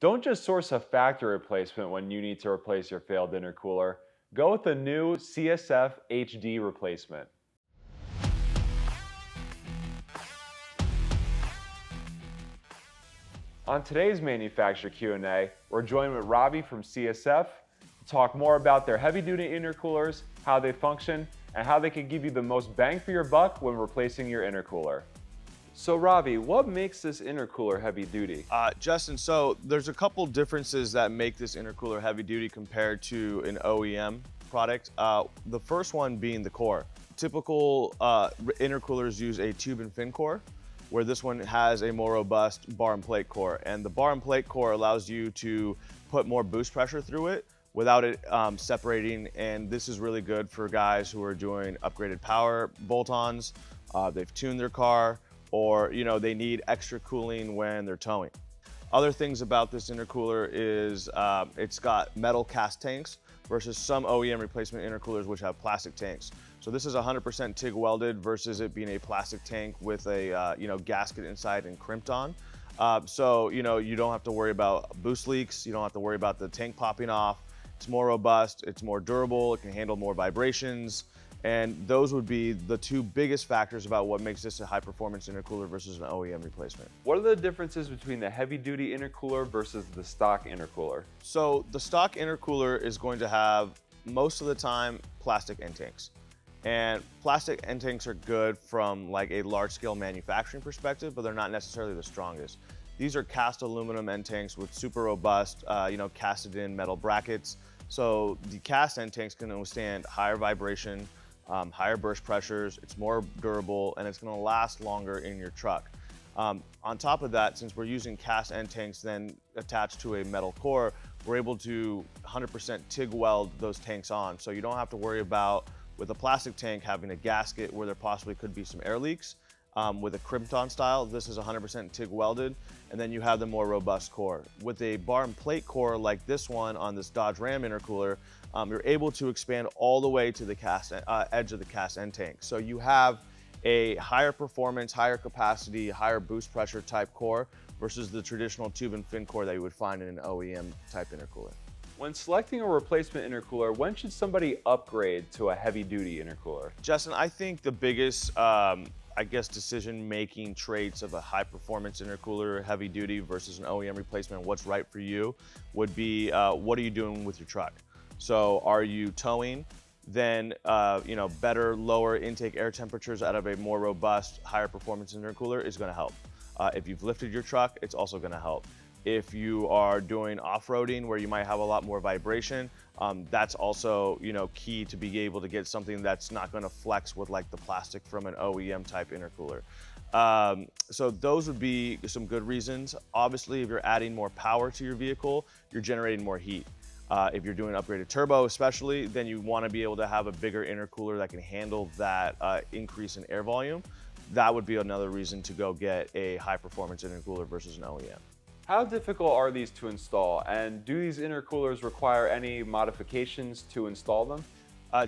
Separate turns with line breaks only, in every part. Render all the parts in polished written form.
Don't just source a factory replacement when you need to replace your failed intercooler. Go with the new CSF HD replacement. On today's manufacturer Q&A, we're joined with Ravi from CSF to talk more about their heavy-duty intercoolers, how they function, and how they can give you the most bang for your buck when replacing your intercooler. So Ravi, what makes this intercooler heavy-duty?
Justin, so there's a couple differences that make this intercooler heavy-duty compared to an OEM product. The first one being the core. Typical intercoolers use a tube and fin core, where this one has a more robust bar and plate core. And the bar and plate core allows you to put more boost pressure through it without it separating. And this is really good for guys who are doing upgraded power bolt-ons, they've tuned their car, or they need extra cooling when they're towing. Other things about this intercooler is it's got metal cast tanks versus some OEM replacement intercoolers which have plastic tanks. So this is 100% TIG welded versus it being a plastic tank with a gasket inside and crimped on. So you don't have to worry about boost leaks, you don't have to worry about the tank popping off. It's more robust, it's more durable, it can handle more vibrations. And those would be the two biggest factors about what makes this a high performance intercooler versus an OEM replacement.
What are the differences between the heavy duty intercooler versus the stock intercooler?
So the stock intercooler is going to have, most of the time, plastic end tanks. And plastic end tanks are good from like a large scale manufacturing perspective, but they're not necessarily the strongest. These are cast aluminum end tanks with super robust, casted in metal brackets. So the cast end tanks can withstand higher vibration, higher burst pressures, it's more durable, and it's gonna last longer in your truck. On top of that, since we're using cast end tanks then attached to a metal core, we're able to 100% TIG weld those tanks on. So you don't have to worry about, with a plastic tank, having a gasket where there possibly could be some air leaks. With a crimped on style, this is 100% TIG welded, and then you have the more robust core. With a bar and plate core like this one on this Dodge Ram intercooler, you're able to expand all the way to the edge of the cast end tank. So you have a higher performance, higher capacity, higher boost pressure type core versus the traditional tube and fin core that you would find in an OEM type intercooler.
When selecting a replacement intercooler, when should somebody upgrade to a heavy duty intercooler?
Justin, I think the biggest decision-making traits of a high-performance intercooler, heavy-duty versus an OEM replacement, what's right for you, would be what are you doing with your truck? So are you towing? Then better lower intake air temperatures out of a more robust, higher performance intercooler is going to help. If you've lifted your truck, it's also going to help. If you are doing off-roading where you might have a lot more vibration, that's also key to be able to get something that's not going to flex with like the plastic from an OEM type intercooler. So those would be some good reasons. Obviously, if you're adding more power to your vehicle, you're generating more heat. If you're doing upgraded turbo especially, then you want to be able to have a bigger intercooler that can handle that increase in air volume. That would be another reason to go get a high performance intercooler versus an OEM.
How difficult are these to install, and do these intercoolers require any modifications to install them?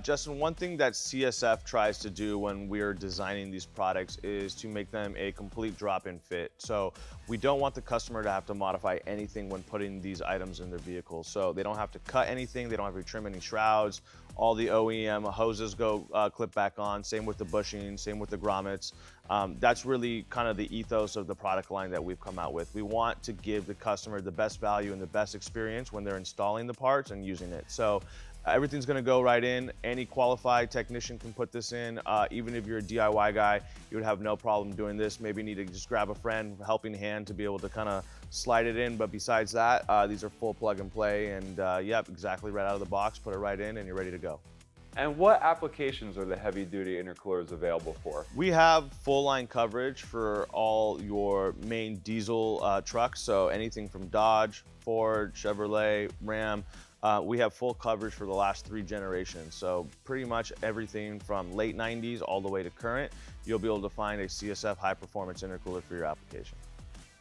Justin, one thing that CSF tries to do when we're designing these products is to make them a complete drop-in fit. So we don't want the customer to have to modify anything when putting these items in their vehicle. So they don't have to cut anything, they don't have to trim any shrouds. All the OEM hoses go clip back on, same with the bushing, same with the grommets. That's really kind of the ethos of the product line that we've come out with. We want to give the customer the best value and the best experience when they're installing the parts and using it. So everything's gonna go right in. Any qualified technician can put this in. Even if you're a DIY guy, you would have no problem doing this. Maybe need to just grab a friend, helping hand to be able to kind of slide it in. But besides that, these are full plug and play, and yep, exactly right out of the box, put it right in and you're ready to go.
And what applications are the heavy duty intercoolers available for?
We have full line coverage for all your main diesel trucks. So anything from Dodge, Ford, Chevrolet, Ram. We have full coverage for the last 3 generations. So pretty much everything from late 90s all the way to current, you'll be able to find a CSF high performance intercooler for your application.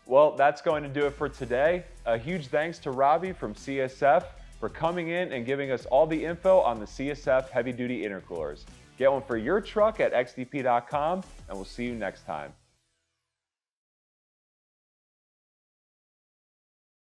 Well, that's going to do it for today. A huge thanks to Ravi from CSF for coming in and giving us all the info on the CSF heavy duty intercoolers. Get one for your truck at xdp.com, and we'll see you next time.